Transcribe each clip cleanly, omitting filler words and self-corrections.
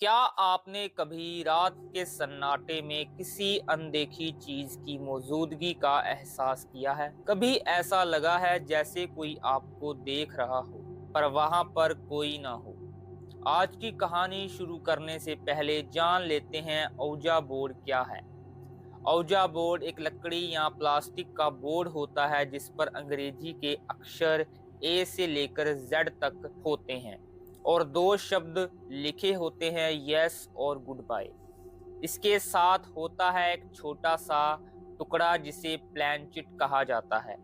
क्या आपने कभी रात के सन्नाटे में किसी अनदेखी चीज की मौजूदगी का एहसास किया है? कभी ऐसा लगा है जैसे कोई आपको देख रहा हो, पर वहां पर कोई ना हो? आज की कहानी शुरू करने से पहले जान लेते हैं औजा बोर्ड क्या है। औजा बोर्ड एक लकड़ी या प्लास्टिक का बोर्ड होता है जिस पर अंग्रेजी के अक्षर ए से लेकर जेड तक होते हैं और दो शब्द लिखे होते हैं, यस और गुड बाय। इसके साथ होता है एक छोटा सा टुकड़ा जिसे प्लैंचिट कहा जाता है।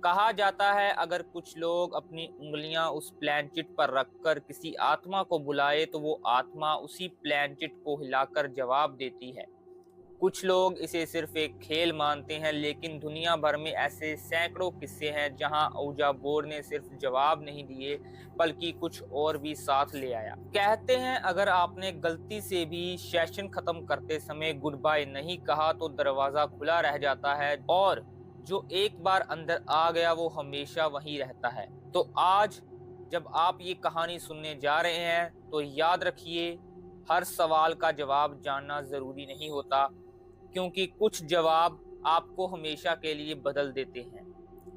कहा जाता है अगर कुछ लोग अपनी उंगलियां उस प्लैंचिट पर रखकर किसी आत्मा को बुलाए तो वो आत्मा उसी प्लैंचिट को हिलाकर जवाब देती है। कुछ लोग इसे सिर्फ एक खेल मानते हैं, लेकिन दुनिया भर में ऐसे सैकड़ों किस्से हैं जहां औजा बोर्ड ने सिर्फ जवाब नहीं दिए बल्कि कुछ और भी साथ ले आया। कहते हैं अगर आपने गलती से भी सेशन खत्म करते समय गुड बाय नहीं कहा तो दरवाजा खुला रह जाता है और जो एक बार अंदर आ गया वो हमेशा वहीं रहता है। तो आज जब आप ये कहानी सुनने जा रहे हैं तो याद रखिए, हर सवाल का जवाब जानना जरूरी नहीं होता, क्योंकि कुछ जवाब आपको हमेशा के लिए बदल देते हैं।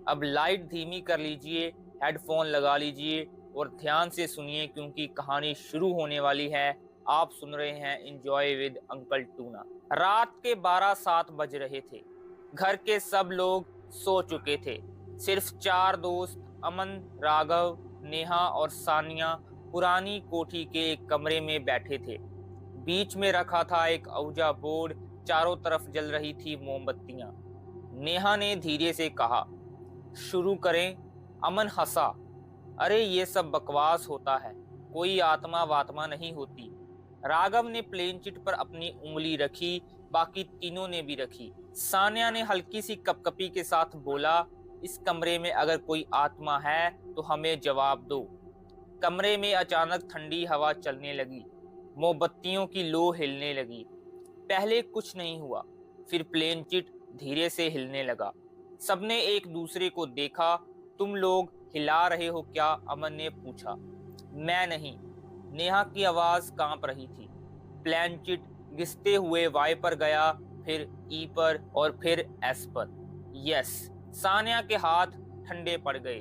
अब लाइट धीमी कर लीजिए, हेडफोन लगा लीजिए और ध्यान से सुनिए क्योंकि कहानी शुरू होने वाली है। आप सुन रहे हैं एंजॉय विद अंकल टूना। रात के 12-7 बज रहे थे। घर के सब लोग सो चुके थे। सिर्फ 4 दोस्त अमन, राघव, नेहा और सानिया पुरानी कोठी के एक कमरे में बैठे थे। बीच में रखा था एक औजा बोर्ड, चारों तरफ जल रही थी मोमबत्तियां। नेहा ने धीरे से कहा, शुरू करें? अमन हंसा, अरे ये सब बकवास होता है, कोई आत्मा वात्मा नहीं होती। राघव ने प्लेन चिट पर अपनी उंगली रखी, बाकी तीनों ने भी रखी। सान्या ने हल्की सी कपकपी के साथ बोला, इस कमरे में अगर कोई आत्मा है तो हमें जवाब दो। कमरे में अचानक ठंडी हवा चलने लगी, मोमबत्तियों की लो हिलने लगी। पहले कुछ नहीं हुआ, फिर प्लेन चिट धीरे से हिलने लगा। सबने एक दूसरे को देखा। तुम लोग हिला रहे हो क्या? अमन ने पूछा। मैं नहीं, नेहा की आवाज कांप रही थी। प्लेन चिट घिसते हुए वाई पर गया, फिर ई पर और फिर एस पर। यस। सान्या के हाथ ठंडे पड़ गए।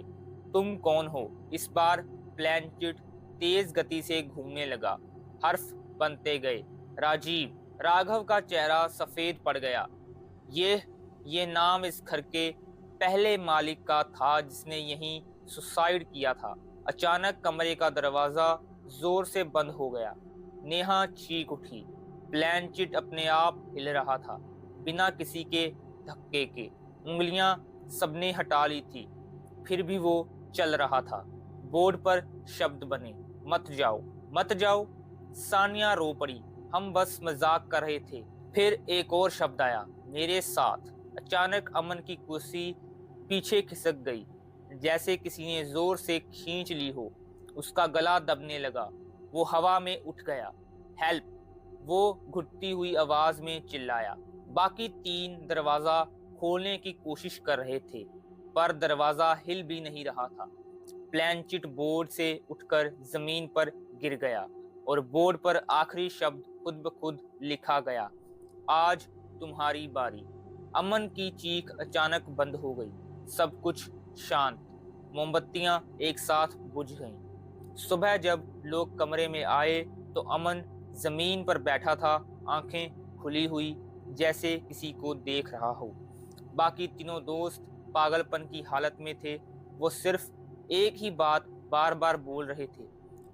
तुम कौन हो? इस बार प्लेन चिट तेज गति से घूमने लगा। हर्फ बनते गए। राजीव। राघव का चेहरा सफेद पड़ गया। ये नाम इस घर के पहले मालिक का था जिसने यहीं सुसाइड किया था। अचानक कमरे का दरवाजा जोर से बंद हो गया। नेहा चीख उठी। प्लेन चिट अपने आप हिल रहा था, बिना किसी के धक्के के। उंगलियां सबने हटा ली थी, फिर भी वो चल रहा था। बोर्ड पर शब्द बने, मत जाओ, मत जाओ। सानिया रो पड़ी, हम बस मजाक कर रहे थे। फिर एक और शब्द आया, मेरे साथ। अचानक अमन की कुर्सी पीछे खिसक गई, जैसे किसी ने जोर से खींच ली हो। उसका गला दबने लगा। वो हवा में उठ गया। हेल्प, वो घुटती हुई आवाज में चिल्लाया। बाकी तीन दरवाजा खोलने की कोशिश कर रहे थे, पर दरवाजा हिल भी नहीं रहा था। प्लेन चिट बोर्ड से उठकर जमीन पर गिर गया और बोर्ड पर आखिरी शब्द खुद ब खुद लिखा गया, आज तुम्हारी बारी। अमन की चीख अचानक बंद हो गई। सब कुछ शांत। मोमबत्तियां एक साथ बुझ गईं। सुबह जब लोग कमरे में आए तो अमन जमीन पर बैठा था, आंखें खुली हुई, जैसे किसी को देख रहा हो। बाकी तीनों दोस्त पागलपन की हालत में थे। वो सिर्फ एक ही बात बार बार बोल रहे थे।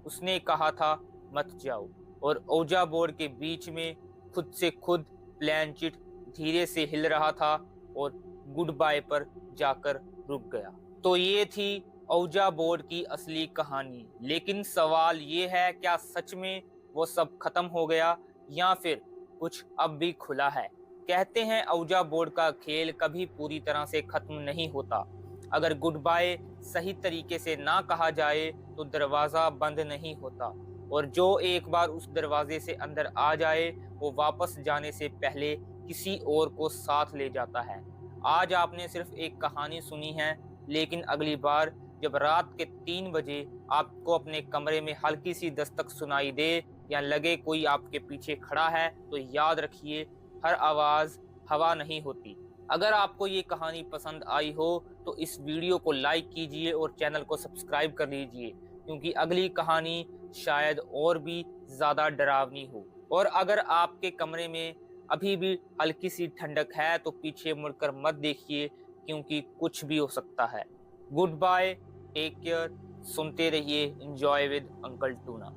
उसने कहा था, मत जाओ। और औजा बोर्ड के बीच में खुद से खुद प्लेन चिट धीरे से हिल रहा था और गुड बाय पर जाकर रुक गया। तो ये थी औजा बोर्ड की असली कहानी। लेकिन सवाल ये है, क्या सच में वो सब खत्म हो गया या फिर कुछ अब भी खुला है? कहते हैं औजा बोर्ड का खेल कभी पूरी तरह से खत्म नहीं होता। अगर गुड बाय सही तरीके से ना कहा जाए तो दरवाजा बंद नहीं होता, और जो एक बार उस दरवाजे से अंदर आ जाए वो वापस जाने से पहले किसी और को साथ ले जाता है। आज आपने सिर्फ एक कहानी सुनी है, लेकिन अगली बार जब रात के 3 बजे आपको अपने कमरे में हल्की सी दस्तक सुनाई दे या लगे कोई आपके पीछे खड़ा है तो याद रखिए, हर आवाज हवा नहीं होती। अगर आपको ये कहानी पसंद आई हो तो इस वीडियो को लाइक कीजिए और चैनल को सब्सक्राइब कर लीजिए, क्योंकि अगली कहानी शायद और भी ज्यादा डरावनी हो। और अगर आपके कमरे में अभी भी हल्की सी ठंडक है तो पीछे मुड़कर मत देखिए, क्योंकि कुछ भी हो सकता है। गुड बाय, टेक केयर, सुनते रहिए एंजॉय विद अंकल टूना।